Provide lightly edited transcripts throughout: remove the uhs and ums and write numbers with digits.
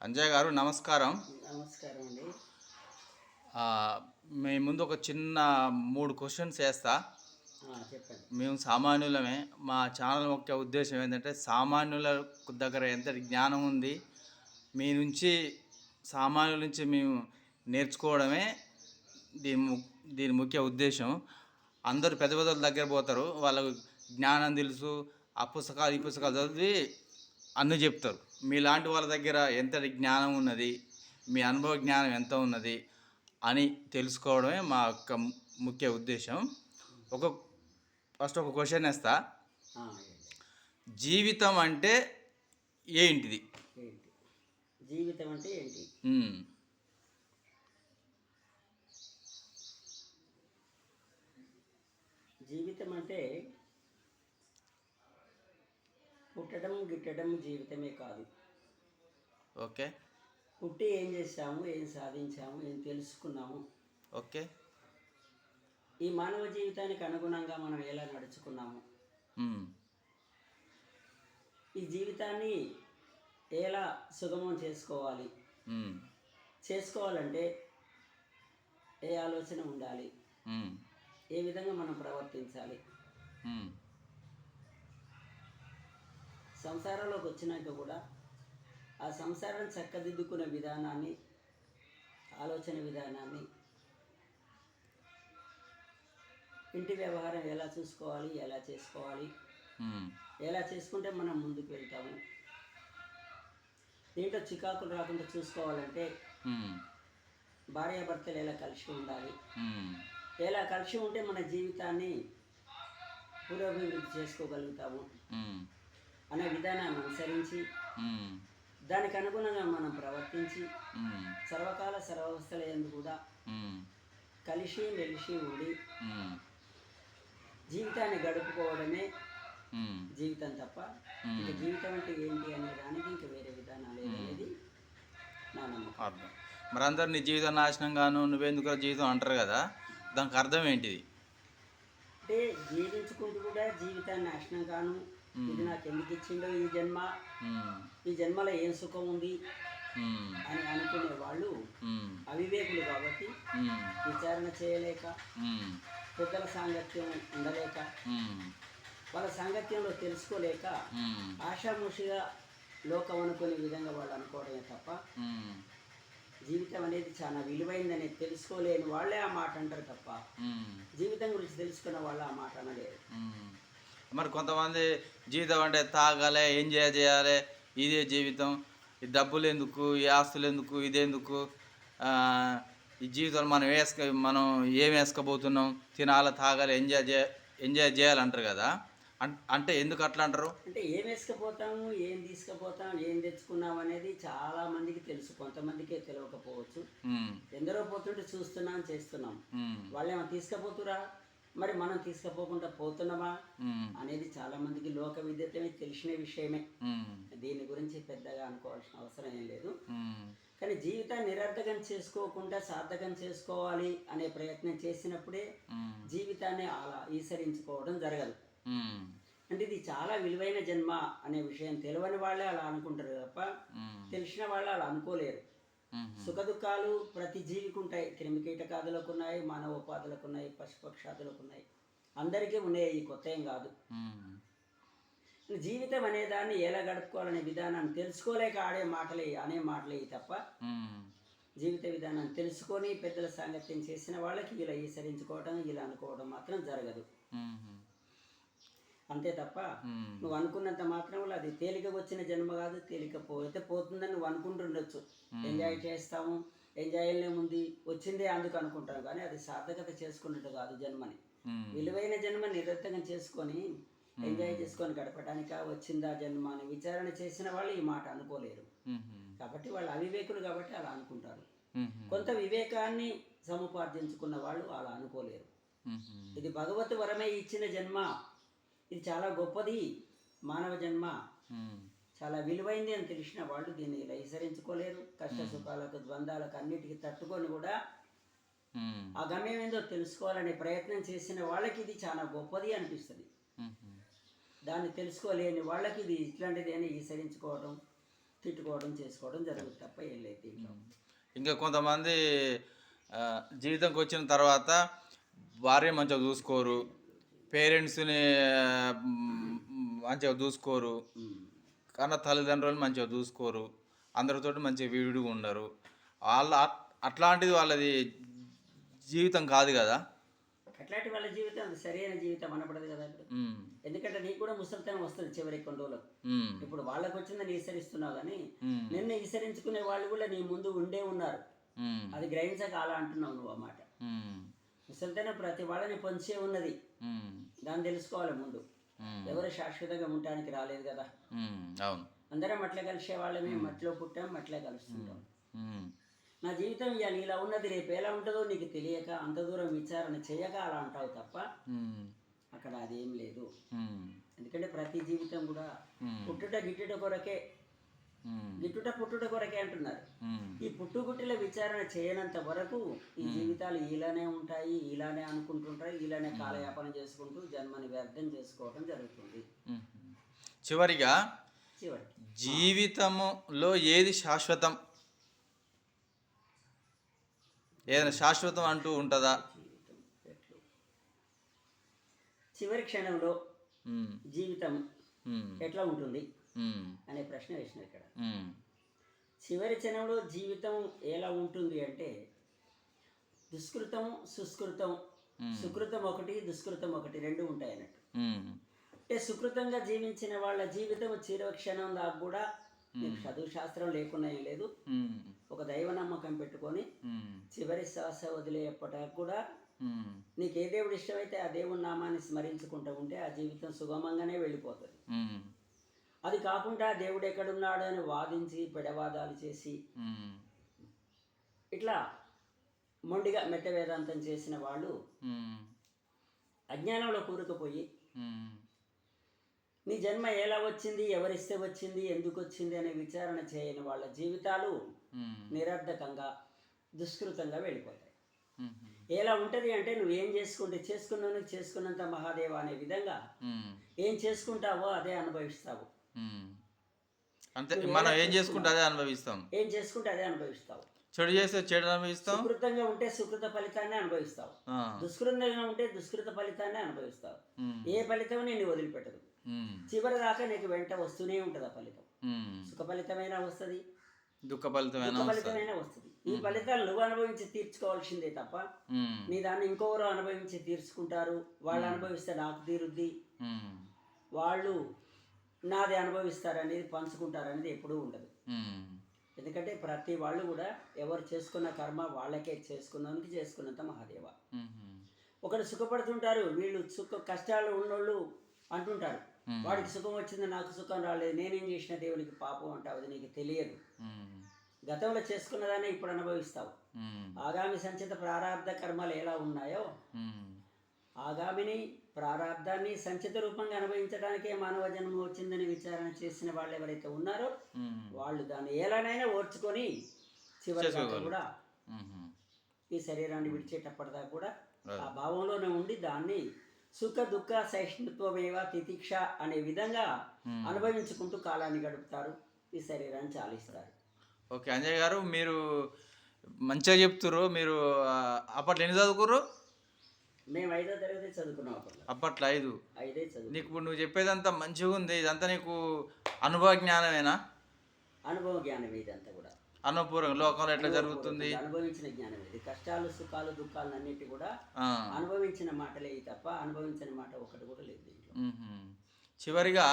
అంజయ్ గారు నమస్కారం. నమస్కారం అండి. మీ ముందు ఒక చిన్న 3 క్వశ్చన్స్ వేస్తా. చెప్పండి. మేము సామాన్యులమే. మా ఛానల్ ముఖ్య ఉద్దేశం ఏంటంటే సామాన్యుల దగ్గర ఎంత జ్ఞానం ఉంది, మీ నుంచి సామాన్యుల నుంచి మేము నేర్చుకోవడమే దీని ముఖ్య ఉద్దేశం. అందరూ పెద్ద పెద్దల దగ్గర పోతారు, వాళ్ళకు జ్ఞానం తెలుసు, ఆ పుస్తకాలు ఈ పుస్తకాలు చదివి అన్నీ చెప్తారు. మీలాంటి వాళ్ళ దగ్గర ఎంత జ్ఞానం ఉన్నది, మీ అనుభవ జ్ఞానం ఎంత ఉన్నది అని తెలుసుకోవడమే మా యొక్క ముఖ్య ఉద్దేశం. ఫస్ట్ ఒక క్వశ్చన్ వేస్తా. జీవితం అంటే ఏంటిది? జీవితం అంటే ఏంటి? జీవితం అంటే పుట్టడం గిట్టడం జీవితమే కాదు. ఓకే. పుట్టి ఏం చేసాము, ఏం సాధించాము, ఏం తెలుసుకున్నాము, ఓకే, ఈ మానవ జీవితానికి అనుగుణంగా మనం ఎలా నడుచుకున్నాము, ఈ జీవితాన్ని ఎలా సుగమం చేసుకోవాలంటే ఏ ఆలోచన ఉండాలి, ఏ విధంగా మనం ప్రవర్తించాలి, సంసారంలోకి వచ్చినాక కూడా ఆ సంసారాన్ని చక్కదిద్దుకునే విధానాన్ని, ఆలోచన విధానాన్ని, ఇంటి వ్యవహారం ఎలా చూసుకోవాలి, ఎలా చేసుకోవాలి, ఎలా చేసుకుంటే మనం ముందుకు వెళ్తాము, దీంట్లో చికాకులు రాకుండా చూసుకోవాలంటే భార్యాభర్తలు ఎలా కలిసి ఉండాలి, ఎలా కలిసి ఉంటే మన జీవితాన్ని పురోభివృద్ధి చేసుకోగలుగుతాము అనే విధానాన్ని అనుసరించి దానికి అనుగుణంగా మనం ప్రవర్తించి సర్వకాల సర్వవస్థల యందు కూడా కలిసి మెలిసి ఉండి జీవితాన్ని గడుపుకోవడమే జీవితం తప్ప ఇక జీవితం అంటే ఏంటి అనే దానికి ఇంకా వేరే విధానాలు అనేది నా నమ్మకం. మరి అందరు నీ జీవితం నాశనంగాను నువ్వెందుకు జీవితం అంటారు కదా, దానికి అర్థం ఏంటిది? అంటే జీవించుకుంటూ కూడా జీవితాన్ని నాశనం కాను, ఇది నాకు ఎందుకు ఇచ్చిండో ఈ జన్మలో ఏం సుఖం ఉంది అని అనుకునే వాళ్ళు అవివేకులు కాబట్టి విచారణ చేయలేక, పెద్దల సాంగత్యం ఉండలేక, వాళ్ళ సాంగత్యంలో తెలుసుకోలేక ఆషాముషిగా లోకం అనుకునే విధంగా వాళ్ళు అనుకోవడమే తప్ప జీవితం అనేది చాలా విలువైందని తెలుసుకోలేని వాళ్ళే ఆ మాట అంటారు తప్ప జీవితం గురించి తెలుసుకున్న వాళ్ళు ఆ మాట అనలేరు. మరి కొంతమంది జీవితం అంటే తాగాలి, ఎంజాయ్ చేయాలి, ఇదే జీవితం, ఈ డబ్బులు ఎందుకు, ఈ ఆస్తులు ఎందుకు, ఇదెందుకు, ఈ జీవితంలో మనం ఏం వేసుకోబోతున్నాం, తినాలి, తాగాలి, ఎంజాయ్ చేయాలంటారు కదా. అంటే ఎందుకు అట్లా అంటారు? అంటే ఏం వేసుకుపోతాము, ఏం తీసుకుపోతాం, ఏం తెచ్చుకున్నాం అనేది చాలా మందికి తెలుసు, కొంతమందికే తెలియకపోవచ్చు. ఎందరో పోతుంటే చూస్తున్నాం, చేస్తున్నాం. వాళ్ళేమో తీసుకుపోతురా, మరి మనం తీసుకుపోకుండా పోతున్నామా అనేది చాలా మందికి లోక విద్యతమే తెలిసిన విషయమే. దీని గురించి పెద్దగా అనుకోవాల్సిన అవసరం ఏం లేదు. కానీ జీవితాన్ని నిరర్థకం చేసుకోకుండా సార్థకం చేసుకోవాలి అనే ప్రయత్నం చేసినప్పుడే జీవితాన్ని అలా ఈసరించుకోవడం జరగదు. అంటే ఇది చాలా విలువైన జన్మ అనే విషయం తెలియని వాళ్ళే అలా అనుకుంటారు తప్ప తెలిసిన వాళ్ళు అలా అనుకోలేరు. సుఖ దుఃఖాలు ప్రతి జీవికి ఉంటాయి, క్రిమికీటకాదులకు ఉన్నాయి, మానవోపాధులకు ఉన్నాయి, పశుపక్షాదులకు ఉన్నాయి, అందరికీ ఉన్నాయి, ఈ కొత్త ఏం కాదు. జీవితం అనే దాన్ని ఎలా గడుపుకోవాలనే విధానాన్ని తెలుసుకోలేక అనే మాటలే తప్ప జీవిత విధానాన్ని తెలుసుకొని పెద్దల సాంగత్యం చేసిన వాళ్ళకి ఇలా ఈసరించుకోవడం, ఇలా అనుకోవడం మాత్రం జరగదు. అంతే తప్ప నువ్వు అనుకున్నంత మాత్రం వల్ల అది తేలిక వచ్చిన జన్మ కాదు, తేలిక పోతుందని నువ్వు అనుకుంటుండొచ్చు. ఎంజాయ్ చేస్తాము, ఎంజాయ్లే ఉంది వచ్చిందే అందుకు అనుకుంటాం, కానీ అది సార్థకత చేసుకున్నట్టు కాదు జన్మని. విలువైన జన్మ నిరర్థకం చేసుకొని ఎంజాయ్ చేసుకొని గడపడానిక వచ్చిందా జన్మ అని విచారణ చేసిన వాళ్ళు ఈ మాట అనుకోలేరు. కాబట్టి వాళ్ళు అవివేకులు కాబట్టి అలా అనుకుంటారు. కొంత వివేకాన్ని సముపార్జించుకున్న వాళ్ళు అలా అనుకోలేరు. ఇది భగవత్ వరమే ఇచ్చిన జన్మ, ఇది చాలా గొప్పది, మానవ జన్మ చాలా విలువైంది అని తెలిసిన వాళ్ళు దీన్ని ఇలా విసరించుకోలేరు. కష్ట సుఖాలకు, ద్వంద్వాలకు అన్నిటికీ తట్టుకొని కూడా ఆ గమ్యం ఏందో తెలుసుకోవాలనే ప్రయత్నం చేసిన వాళ్ళకి ఇది చాలా గొప్పది అనిపిస్తుంది. దాన్ని తెలుసుకోలేని వాళ్ళకి ఇది ఇట్లాంటిది అని ఈసరించుకోవడం, తిట్టుకోవడం చేసుకోవడం జరుగుతుంది తప్ప ఏం లేదు దీంట్లో. ఇంకా కొంతమంది జీవితంకి వచ్చిన తర్వాత భార్య మంచిగా చూసుకోరు, పేరెంట్స్ని మంచిగా చూసుకోరు, కన్న తల్లిదండ్రులు మంచిగా చూసుకోరు, అందరితోటి మంచిగా విడిగా ఉండరు. అట్లాంటిది వాళ్ళది జీవితం కాదు కదా. అట్లాంటి వాళ్ళ జీవితం అది సరైన జీవితం అనబడదు కదా ఇప్పుడు. ఎందుకంటే నీకు కూడా ముసలితనం వస్తుంది చివరి కొన్ని రోజులకు. ఇప్పుడు వాళ్ళకి వచ్చిందని ఈసరిస్తున్నావు కానీ నిన్ను ఈసరించుకునే వాళ్ళు కూడా నీ ముందు ఉండే ఉన్నారు. అది గ్రహించక అలా అంటున్నావు నువ్వు అన్నమాట. ముసలితనం ప్రతి వాళ్ళని పొంచే ఉన్నది, దాన్ని తెలుసుకోవాలి ముందు. ఎవరు శాశ్వతంగా ఉండటానికి రాలేదు కదా. అవును, అందరం అట్లా కలిసే వాళ్ళమే, మట్టిలో పుట్టాం మట్లే కలుస్తుంటాం. నా జీవితం ఇవాళ ఇలా ఉన్నది, రేపు ఎలా ఉంటుందో నీకు తెలియక అంత దూరం విచారణ చేయక అలా అంటావు తప్ప అక్కడ అదేం లేదు. ఎందుకంటే ప్రతి జీవితం కూడా పుట్టుట గిట్టుట కొరకే, గిట్టుట పుట్టుట కొరకే అంటున్నారు. ఈ పుట్టుగుట్టిల విచారణ చేయనంత వరకు ఈ జీవితాలు ఇలానే ఉంటాయి, ఇలానే అనుకుంటుంటాయి, ఇలానే కాలయాపన చేసుకుంటూ జన్మని వ్యర్థం చేసుకోవడం జరుగుతుంది. చివరిగా జీవితంలో ఏది శాశ్వతం, ఏదైనా శాశ్వతం అంటూ ఉంటుందా? చివరి క్షణంలో జీవితం ఎట్లా ఉంటుంది అనే ప్రశ్న వేసిన ఇక్కడ. చివరి క్షణంలో జీవితం ఎలా ఉంటుంది అంటే దుష్కృతం సుస్కృతం, సుకృతం ఒకటి దుష్కృతం ఒకటి, రెండు ఉంటాయి అన్నట్టు. అంటే సుకృతంగా జీవించిన వాళ్ళ జీవితం చివరి క్షణం దాకా కూడా నీకు చదువు శాస్త్రం లేకుండా ఏం లేదు, ఒక దైవ నమ్మకం పెట్టుకొని చివరి శ్వాస వదిలేపటికి కూడా నీకు ఏ దేవుడు ఇష్టమైతే ఆ దేవుని నామాన్ని స్మరించుకుంటూ ఉంటే ఆ జీవితం సుగమంగానే వెళ్ళిపోతుంది. అది కాకుండా దేవుడు ఎక్కడున్నాడు అని వాదించి పెడవాదాలు చేసి ఇట్లా మొండిగా మెట్ట వేదాంతం చేసిన వాళ్ళు అజ్ఞానంలో కూరుకుపోయి నీ జన్మ ఎలా వచ్చింది, ఎవరిస్తే వచ్చింది, ఎందుకు వచ్చింది అనే విచారణ చేయని వాళ్ళ జీవితాలు నిరర్ధకంగా దుష్కృతంగా వెళ్ళిపోతాయి. ఎలా ఉంటుంది అంటే నువ్వేం చేసుకుంటే చేసుకున్నాను చేసుకున్నంత మహాదేవ అనే విధంగా ఏం చేసుకుంటావో అదే అనుభవిస్తావు. అంతే, మనం ఏం చేసుకుంటే అదే అనుభవిస్తాం, ఏం చేసుకుంటే అదే అనుభవిస్తావు. చెడు చేస్తే చెడు అనుభవిస్తాం, సుకృతంగా ఉంటే సుకృత ఫలితాన్ని అనుభవిస్తావు, దుష్కృతంగా ఉంటే దుష్కృత ఫలితాన్ని అనుభవిస్తావు. ఏ ఫలితం నిన్ను వదిలిపెట్టదు, చివరి దాకా నీకు వెంట వస్తూనే ఉంటుంది ఆ ఫలితం. సుఖ ఫలితమైనా వస్తుంది, దుఃఖ ఫలితమైనా వస్తుంది. ఈ ఫలితాలు నువ్వు అనుభవించి తీర్చుకోవాల్సిందే తప్ప నీ దాన్ని ఇంకొకరు అనుభవించి తీర్చుకుంటారు, వాళ్ళు అనుభవిస్తే నాకు తీరుద్ది, వాళ్ళు నాది అనుభవిస్తారనేది పంచుకుంటారనేది ఎప్పుడూ ఉండదు. ఎందుకంటే ప్రతి వాళ్ళు కూడా ఎవరు చేసుకున్న కర్మ వాళ్ళకే చేసుకున్నందుకు చేసుకున్నంత మహాదేవ. ఒకరు సుఖపడుతుంటారు, వీళ్ళు కష్టాలు ఉన్నోళ్ళు అంటుంటారు వాడికి సుఖం వచ్చింది నాకు సుఖం రాలేదు, నేనేం చేసిన దేవునికి పాపం అంటావు, అది నీకు తెలియదు. గతంలో చేసుకున్నదాన్ని ఇప్పుడు అనుభవిస్తావు. ఆగామి సంచిత ప్రారాబ్ధ కర్మలు ఎలా ఉన్నాయో ఆగామిని ప్రారాబ్ధాన్ని సంచిత రూపంగా అనుభవించడానికే మానవ జన్మ వచ్చిందని విచారణ చేసిన వాళ్ళు ఎవరైతే ఉన్నారో వాళ్ళు దాన్ని ఎలానైనా ఓర్చుకొని చివరి దాకా కూడా ఈ శరీరాన్ని విడిచేటప్పటిదాకా కూడా ఆ భావంలోనే ఉండి దాన్ని సుఖ దుఃఖ సహిష్ణుత్వమేవ తితిక్ష అనే విధంగా అనుభవించుకుంటూ కాలాన్ని గడుపుతారు, ఈ శరీరాన్ని చాలిస్తారు. ఓకే అంజయ్ గారు, మీరు మంచిగా చెప్తున్నారు. మీరు అప్పట్లో ఎన్ని చదువుకుర్రు? మేము 5వ తరగతి చదువుకున్నాం అప్పట్లో. 5 చదువు. నీకు ఇప్పుడు నువ్వు చెప్పేదంతా మంచిగా ఉంది, ఇదంతా నీకు అనుభవ జ్ఞానమేనా? అనుభవ జ్ఞానం ఇదంతా కూడా అనుభవపూర్వక లోకంలో ఎట్లా జరుగుతుంది అనుభవించిన జ్ఞానం ఇది. కష్టాలు సుఖాలు దుఃఖాలు అన్నిటి కూడా అనుభవించిన మాటలే తప్ప అనుభవించిన మాట ఒకటి కూడా లేదు దీంట్లో. చివరిగా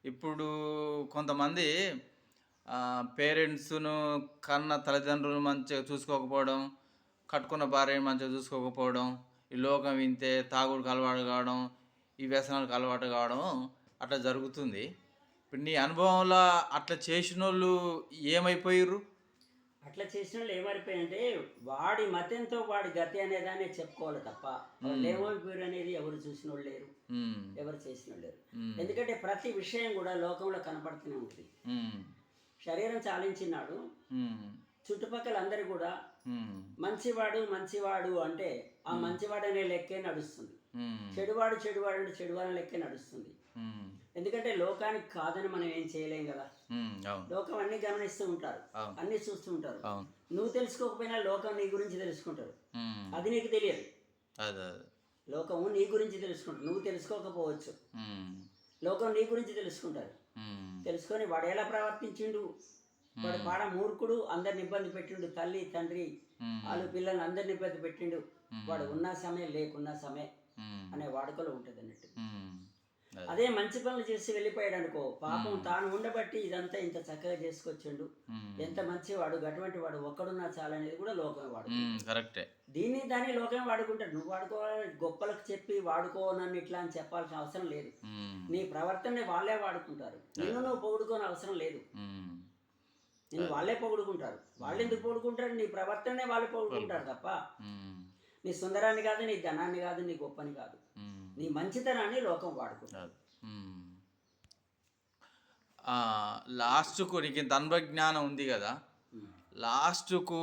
ఇప్పుడు కొంతమంది పేరెంట్స్ను కన్న తల్లిదండ్రులు మంచిగా చూసుకోకపోవడం, కట్టుకున్న భార్యను మంచిగా చూసుకోకపోవడం, ఈ లోకం వింతే తాగుడుకు అలవాటు కావడం, ఈ వ్యసనాలకు అలవాటు కావడం అట్లా జరుగుతుంది. ఇప్పుడు నీ అనుభవంలో అట్లా చేసిన వాళ్ళు ఏమైపోయారు? అట్లా చేసిన వాళ్ళు ఏమైపోయారంటే వాడి మతంతో వాడి గతి అనేదాన్ని చెప్పుకోవాలి తప్ప వాళ్ళు ఏమైపోయారు అనేది ఎవరు చూసిన వాళ్ళు లేరు, ఎవరు చేసిన వాళ్ళు లేరు. ఎందుకంటే ప్రతి విషయం కూడా లోకంలో కనపడుతూనే ఉంటుంది. శరీరం చాలించినాడు, చుట్టుపక్కల అందరు కూడా మంచివాడు మంచివాడు అంటే ఆ మంచివాడు అనే లెక్కే నడుస్తుంది, చెడువాడు చెడువాడు అంటే చెడువాడు లెక్కే నడుస్తుంది. ఎందుకంటే లోకానికి కాదని మనం ఏం చేయలేం కదా. అవును లోకం అన్ని గమనిస్తూ ఉంటారు, అవును అన్ని చూస్తూ ఉంటారు. అవును నువ్వు తెలుసుకోకపోయినా లోకం నీ గురించి తెలుసుకుంటారు, ఉమ్, అది నీకు తెలియదు. అదే అదే లోకము నీ గురించి తెలుసుకుంటారు, నువ్వు తెలుసుకోకపోవచ్చు. ఉమ్, లోకం నీ గురించి తెలుసుకుంటారు. ఉమ్, తెలుసుకొని వాడు ఎలా ప్రవర్తించిండు, వాడు పాడ మూర్ఖుడు, అందరిని ఇబ్బంది పెట్టిండు, తల్లి తండ్రి ఉమ్, వాళ్ళు పిల్లల్ని అందరిని ఇబ్బంది పెట్టిండు, వాడు ఉన్న సమయం లేకున్నా సమయం ఉమ్, అనే వాడుకలో ఉంటుంది అన్నట్టు. ఉమ్, అదే అదే మంచి పనులు చేసి వెళ్ళిపోయాడు అనుకో, పాపం తాను ఉండబట్టి ఇదంతా ఇంత చక్కగా చేసుకొచ్చిండు, ఉమ్, ఎంత మంచివాడు, అటువంటి వాడు ఒక్కడున్నా చాలనేది కూడా లోకమే వాడు. కరెక్టే దాన్ని లోకమే వాడుకుంటాడు. నువ్వు వాడుకోవాలి, గొప్పలకు చెప్పి వాడుకో నన్ను ఇట్లా అని చెప్పాల్సిన అవసరం లేదు. ఉమ్, నీ ప్రవర్తనని వాళ్ళే వాడుకుంటారు, నిన్ను నువ్వు పొగుడుకోని అవసరం లేదు. ఉమ్, నిన్ను వాళ్ళే పొగుడుకుంటారు. వాళ్ళు ఎందుకు పొగుడుకుంటారు? నీ ప్రవర్తననే వాళ్ళు పొగుడుకుంటారు తప్ప ఉమ్, నీ సుందరాన్ని కాదు, నీ ధనాన్ని కాదు, నీ గొప్పని కాదు. ఉమ్, నీ మంచితనాన్ని లోకం వాడుకుంటారు. అదే ఉమ్. లాస్ట్కు నీకు ఇంత అనుభజ్ఞానం ఉంది కదా, లాస్ట్కు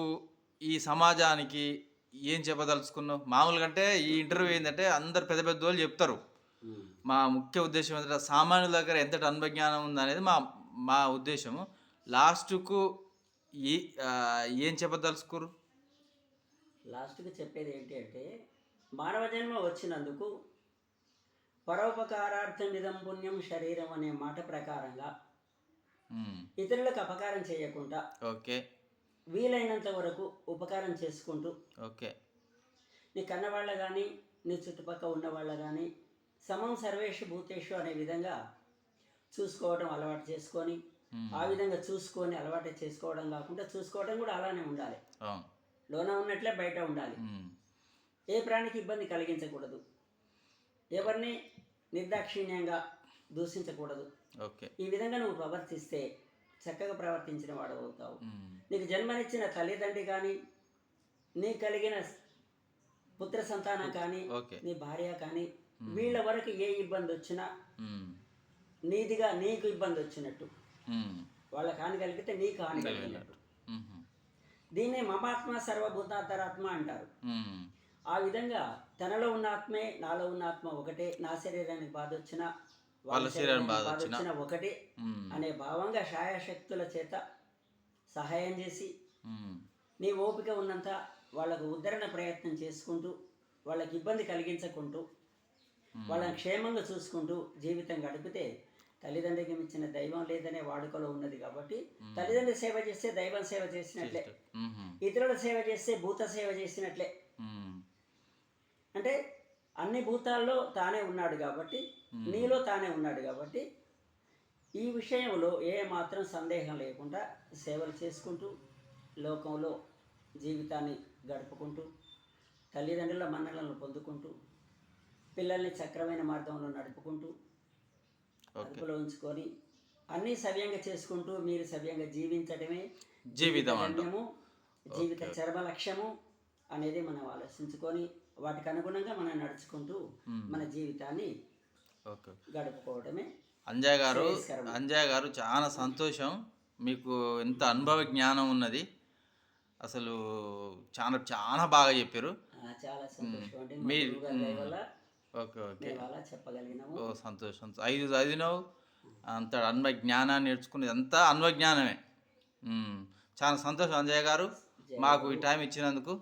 ఈ సమాజానికి ఏం చెప్పదలుచుకున్నావు? మామూలుగా అంటే ఈ ఇంటర్వ్యూ ఏంటంటే అందరు పెద్ద పెద్ద వాళ్ళు చెప్తారు. మా ముఖ్య ఉద్దేశం ఏంటంటే సామాన్యుల దగ్గర ఎంతటి అనుభజ్ఞానం ఉందనేది మా మా ఉద్దేశము. లాస్ట్కు ఈ ఏం చెప్పదలుచుకోరు? లాస్ట్కి చెప్పేది ఏంటి అంటే, మానవ జన్మ వచ్చినందుకు పరోపకారార్థం ఇదం పుణ్యం శరీరం అనే మాట ప్రకారంగా ఇతరులకు అపకారం చేయకుండా ఓకే వీలైనంత వరకు ఉపకారం చేసుకుంటూ, ఓకే నీ కన్నవాళ్ళ కానీ నీ చుట్టుపక్కల ఉన్నవాళ్ళ కానీ సమం సర్వేషు భూతేషు అనే విధంగా చూసుకోవడం అలవాటు చేసుకొని, ఆ విధంగా చూసుకొని అలవాటు చేసుకోవడం కాకుండా చూసుకోవడం కూడా అలానే ఉండాలి. లోన ఉన్నట్లే బయట ఉండాలి. ఏ ప్రాణికి ఇబ్బంది కలిగించకూడదు, ఎవరిని నిర్దాక్షిణ్యంగా దూషించకూడదు. ఓకే ఈ విధంగా నువ్వు ప్రవర్తిస్తే చక్కగా ప్రవర్తించిన వాడు అవుతావు. నీకు జన్మనిచ్చిన తల్లిదండ్రి కానీ, నీకు కలిగిన పుత్ర సంతానం కానీ, నీ భార్య కానీ, వీళ్ళ వరకు ఏ ఇబ్బంది వచ్చినా నీదిగా నీకు ఇబ్బంది వచ్చినట్టు, వాళ్ళకి హాని కలిగితే నీకు హాని కలిగినట్టు. దీన్నే మమాత్మ సర్వభూతాంతరాత్మ అంటారు. ఆ విధంగా తనలో ఉన్న ఆత్మే నాలో ఉన్న ఆత్మ ఒకటే, నా శరీరానికి బాధ వచ్చినా వాళ్ళ శరీరానికి బాధ వచ్చినా ఒకటే అనే భావంగా శాయశక్తుల చేత సహాయం చేసి, నీ ఓపిక ఉన్నంత వాళ్ళకు ఉద్ధరణ ప్రయత్నం చేసుకుంటూ, వాళ్ళకి ఇబ్బంది కలిగించకుంటూ, వాళ్ళని క్షేమంగా చూసుకుంటూ జీవితం గడిపితే తల్లిదండ్రికి మించిన దైవం లేదనే వాడుకలో ఉన్నది. కాబట్టి తల్లిదండ్రి సేవ చేస్తే దైవం సేవ చేసినట్లే, ఇతరుల సేవ చేస్తే భూత సేవ చేసినట్లే. అంటే అన్ని భూతాల్లో తానే ఉన్నాడు కాబట్టి, నీలో తానే ఉన్నాడు కాబట్టి, ఈ విషయంలో ఏ మాత్రం సందేహం లేకుండా సేవలు చేసుకుంటూ లోకంలో జీవితాన్ని గడుపుకుంటూ, తల్లిదండ్రుల మన్ననలను పొందుకుంటూ, పిల్లల్ని చక్రమైన మార్గంలో నడుపుకుంటూ, అదుపులో ఉంచుకొని అన్నీ సవ్యంగా చేసుకుంటూ మీరు సవ్యంగా జీవించడమే జీవితం ధన్యము, జీవిత చర్మ లక్ష్యము అనేది మనం ఆలోచించుకొని వాటికి అనుగుణంగా మనం నడుచుకుంటూ మన జీవితాన్ని గడుపుకోవడమే. అంజయ్య గారు చాలా సంతోషం, మీకు ఎంత అనుభవ జ్ఞానం ఉన్నది, అసలు చాలా చాలా బాగా చెప్పారు. చాలా సంతోషం అండి, ఓకే ఓకే అలా చెప్పగలిగినాము. ఓ సంతోషం. 5 చదివినావు, అంత అనుభవ జ్ఞానాన్ని నేర్చుకునేది అంతా అనుభవ జ్ఞానమే. చాలా సంతోషం అంజయ్య గారు, మాకు ఈ టైం ఇచ్చినందుకు.